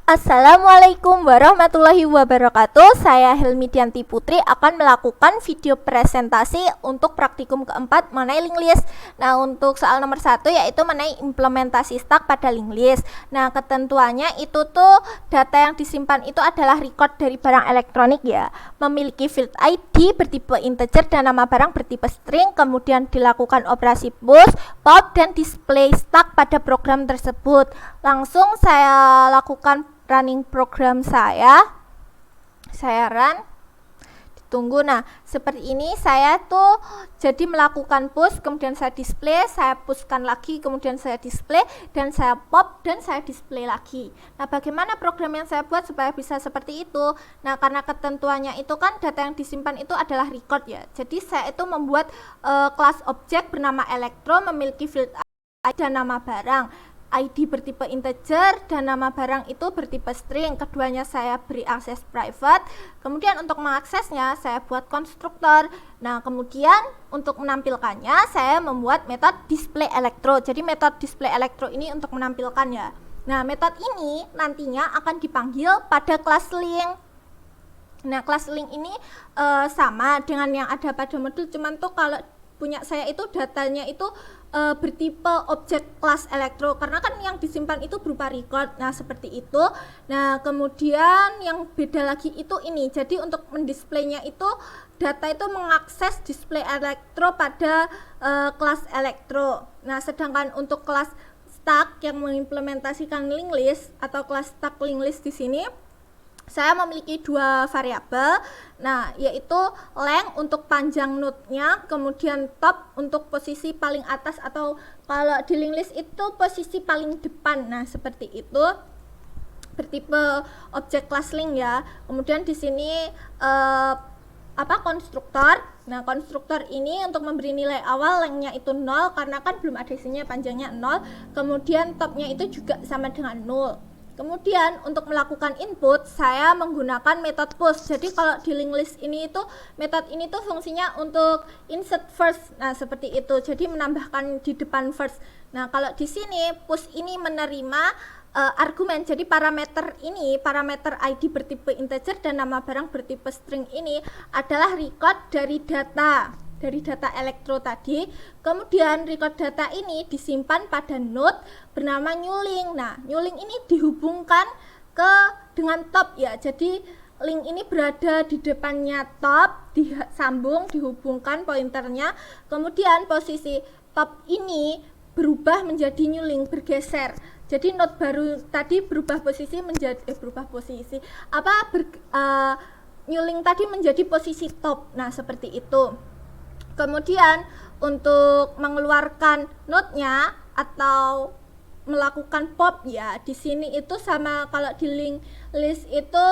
Assalamualaikum warahmatullahi wabarakatuh. Saya Helmi Dianti Putri akan melakukan video presentasi untuk praktikum keempat mengenai link list. Nah, untuk soal nomor 1 yaitu mengenai implementasi stack pada link list. Nah, ketentuannya itu tuh data yang disimpan itu adalah record dari barang elektronik ya. Memiliki field ID bertipe integer dan nama barang bertipe string, kemudian dilakukan operasi push, pop, dan display stack pada program tersebut. Langsung saya lakukan running program saya run, ditunggu. Nah, seperti ini saya tuh jadi melakukan push, kemudian saya display, saya pushkan lagi, kemudian saya display, dan saya pop, dan saya display lagi. Nah, bagaimana program yang saya buat supaya bisa seperti itu? Nah, karena ketentuannya itu kan data yang disimpan itu adalah record ya, jadi saya itu membuat kelas objek bernama elektro, memiliki field ID dan nama barang. ID bertipe integer dan nama barang itu bertipe string. Keduanya saya beri akses private. Kemudian untuk mengaksesnya saya buat konstruktor. Nah, kemudian untuk menampilkannya saya membuat metode display elektro. Jadi metode display elektro ini untuk menampilkannya. Nah, metode ini nantinya akan dipanggil pada kelas link. Nah, kelas link ini sama dengan yang ada pada modul, cuman tuh kalau punya saya itu datanya itu bertipe objek kelas elektro, karena kan yang disimpan itu berupa record. Nah, seperti itu. Nah, kemudian yang beda lagi itu ini, jadi untuk mendisplaynya itu data itu mengakses display elektro pada kelas elektro. Nah, sedangkan untuk kelas stack yang mengimplementasikan link list atau kelas stack link list di sini saya memiliki dua variabel, nah yaitu length untuk panjang node-nya, kemudian top untuk posisi paling atas atau kalau di link list itu posisi paling depan. Nah, seperti itu, bertipe objek kelas link ya. Kemudian di sini konstruktor. Nah, konstruktor ini untuk memberi nilai awal length-nya itu 0 karena kan belum ada isinya, panjangnya 0. Kemudian top-nya itu juga sama dengan 0. Kemudian untuk melakukan input saya menggunakan metode push. Jadi kalau di link list ini itu metode ini tuh fungsinya untuk insert first. Nah, seperti itu. Jadi menambahkan di depan first. Nah, kalau di sini push ini menerima argumen. Jadi parameter ini, parameter ID bertipe integer dan nama barang bertipe string ini adalah record dari data elektro tadi. Kemudian record data ini disimpan pada node bernama new link. Nah, new link ini dihubungkan dengan top ya. Jadi link ini berada di depannya top, disambung, dihubungkan pointernya. Kemudian posisi top ini berubah menjadi new link, bergeser. Jadi node baru tadi berubah posisi menjadi new link tadi menjadi posisi top. Nah, seperti itu. Kemudian untuk mengeluarkan node-nya atau melakukan pop ya, di sini itu sama kalau di link list itu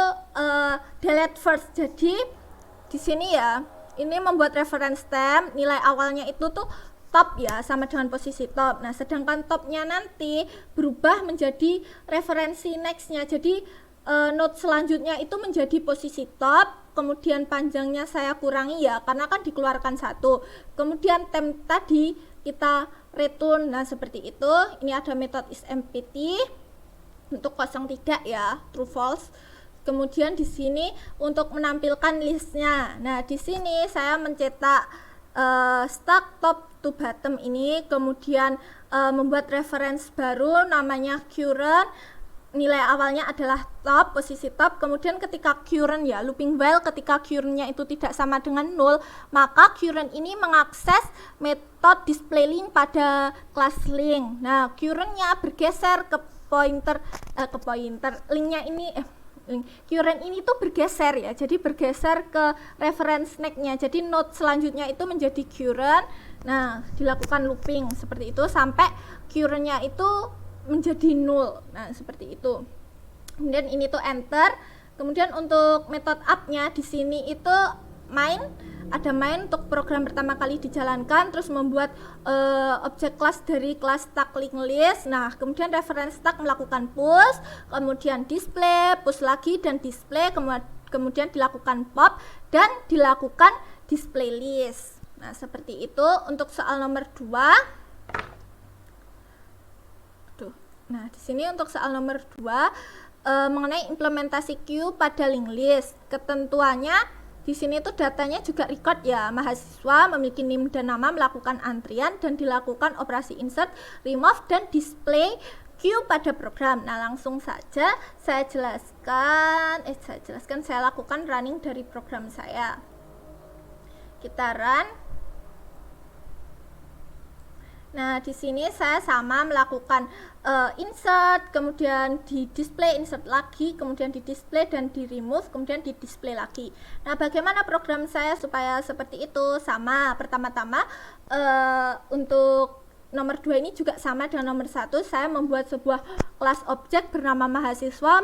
delete first. Jadi di sini ya, ini membuat reference stem, nilai awalnya itu tuh top ya, sama dengan posisi top. Nah, sedangkan topnya nanti berubah menjadi referensi next-nya. Jadi node selanjutnya itu menjadi posisi top, kemudian panjangnya saya kurangi ya, karena kan dikeluarkan satu. Kemudian temp tadi kita return. Nah, seperti itu. Ini ada metode isEmpty untuk kosong tidak ya, true false. Kemudian di sini untuk menampilkan listnya. Nah, di sini saya mencetak stack top to bottom ini, kemudian membuat reference baru namanya current. Nilai awalnya adalah top, posisi top. Kemudian ketika current ya, looping while, ketika current-nya itu tidak sama dengan 0, maka current ini mengakses metode display link pada kelas link. Nah, current-nya bergeser ke pointer link-nya ini current ini tuh bergeser ya. Jadi bergeser ke reference next-nya. Jadi node selanjutnya itu menjadi current. Nah, dilakukan looping seperti itu sampai current-nya itu menjadi 0. Nah, seperti itu. Kemudian ini tuh enter. Kemudian untuk metode up-nya di sini itu main, ada main untuk program pertama kali dijalankan, terus membuat objek kelas dari kelas stack link list. Nah, kemudian reference stack melakukan push, kemudian display, push lagi dan display, kemudian dilakukan pop dan dilakukan display list. Nah, seperti itu untuk soal nomor 2. Nah, di sini untuk soal nomor 2 mengenai implementasi queue pada linked list. Ketentuannya di sini tuh datanya juga record ya. Mahasiswa memiliki NIM dan nama, melakukan antrian dan dilakukan operasi insert, remove dan display queue pada program. Nah, langsung saja saya jelaskan, saya lakukan running dari program saya. Kita run. Nah, di sini saya sama melakukan insert, kemudian di display, insert lagi, kemudian di display dan di remove, kemudian di display lagi. Nah, bagaimana program saya supaya seperti itu? Sama, pertama-tama untuk nomor 2 ini juga sama dengan nomor 1. Saya membuat sebuah kelas objek bernama mahasiswa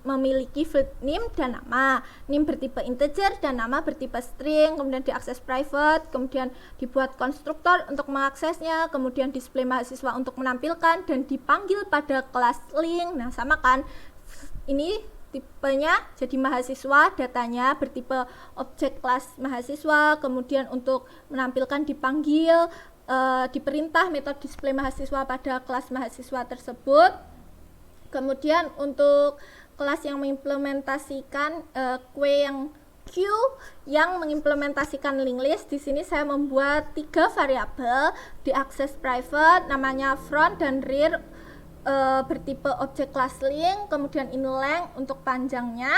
memiliki field name dan nama. Name bertipe integer dan nama bertipe string, kemudian diakses private, kemudian dibuat konstruktor untuk mengaksesnya, kemudian display mahasiswa untuk menampilkan dan dipanggil pada kelas link. Nah, sama kan? Ini tipenya jadi mahasiswa, datanya bertipe objek kelas mahasiswa, kemudian untuk menampilkan dipanggil diperintah metode display mahasiswa pada kelas mahasiswa tersebut. Kemudian untuk kelas yang mengimplementasikan queue yang mengimplementasikan linked list, di sini saya membuat 3 variabel diakses private, namanya front dan rear, bertipe objek kelas link, kemudian ini length untuk panjangnya.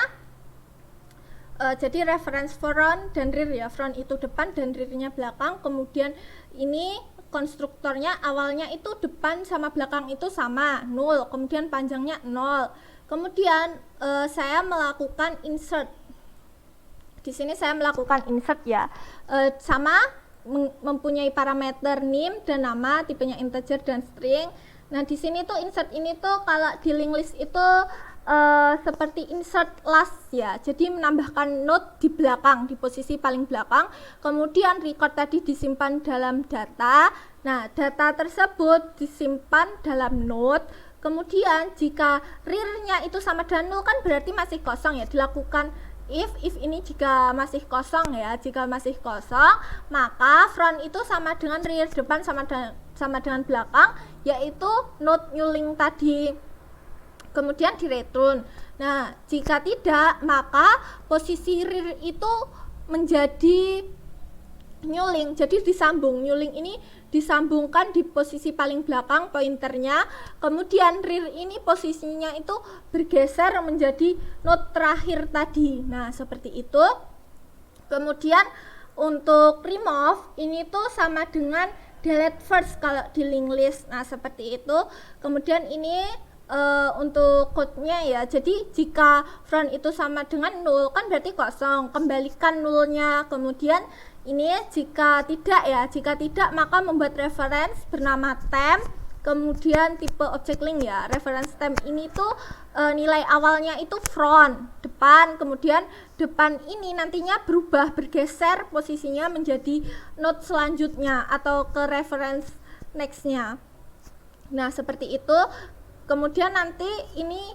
Jadi reference front dan rear ya, front itu depan dan rearnya belakang. Kemudian ini konstruktornya awalnya itu depan sama belakang itu sama 0, kemudian panjangnya 0. Kemudian saya melakukan insert. Di sini saya melakukan insert ya, sama mempunyai parameter name dan nama, tipenya integer dan string. Nah, di sini tuh insert ini tuh kalau di linked list itu seperti insert last ya, jadi menambahkan node di belakang, di posisi paling belakang. Kemudian record tadi disimpan dalam data. Nah, data tersebut disimpan dalam node. Kemudian jika rear-nya itu sama dengan 0 kan berarti masih kosong ya, dilakukan if ini jika masih kosong ya. Jika masih kosong, maka front itu sama dengan rear, depan sama dengan belakang, yaitu node new link tadi. Kemudian di return. Nah, jika tidak, maka posisi rear itu menjadi new link. Jadi disambung, new link ini disambungkan di posisi paling belakang pointernya. Kemudian rear ini posisinya itu bergeser menjadi node terakhir tadi. Nah, seperti itu. Kemudian untuk remove ini tuh sama dengan delete first kalau di linked list. Nah, seperti itu. Kemudian ini untuk code-nya ya, jadi jika front itu sama dengan 0 kan berarti kosong, kembalikan nulnya. Kemudian ini jika tidak ya, jika tidak maka membuat reference bernama temp, kemudian tipe object link ya. Reference temp ini tuh nilai awalnya itu front, depan, kemudian depan ini nantinya berubah, bergeser posisinya menjadi node selanjutnya atau ke reference next-nya. Nah, seperti itu. Kemudian nanti ini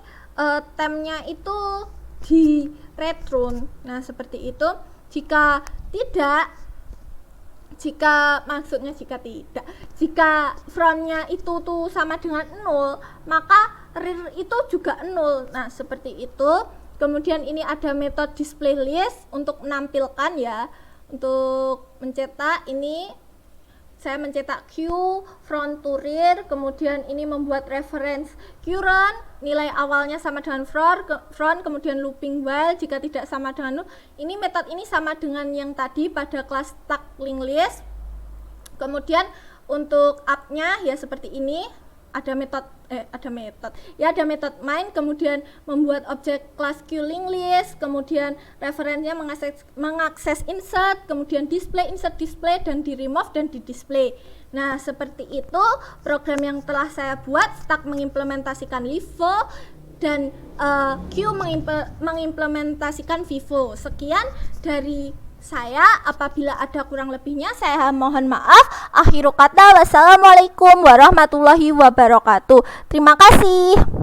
temnya itu di return. Nah, seperti itu. Jika tidak, jika frontnya itu tuh sama dengan 0, maka rear itu juga 0. Nah, seperti itu. Kemudian ini ada metode display list untuk menampilkan ya, untuk mencetak ini. Saya mencetak queue front to rear, kemudian ini membuat reference current, nilai awalnya sama dengan front, kemudian looping while jika tidak sama dengan 0. Ini metode ini sama dengan yang tadi pada kelas tag linked list. Kemudian untuk up-nya ya seperti ini, ada metode main, kemudian membuat objek kelas queue linked list, kemudian referensinya mengakses insert, kemudian display, insert display, dan di remove dan di display. Nah, seperti itu program yang telah saya buat. Stack mengimplementasikan LIFO dan queue mengimplementasikan Vivo. Sekian dari saya, apabila ada kurang lebihnya saya mohon maaf. Akhiru kata, wassalamualaikum warahmatullahi wabarakatuh. Terima kasih.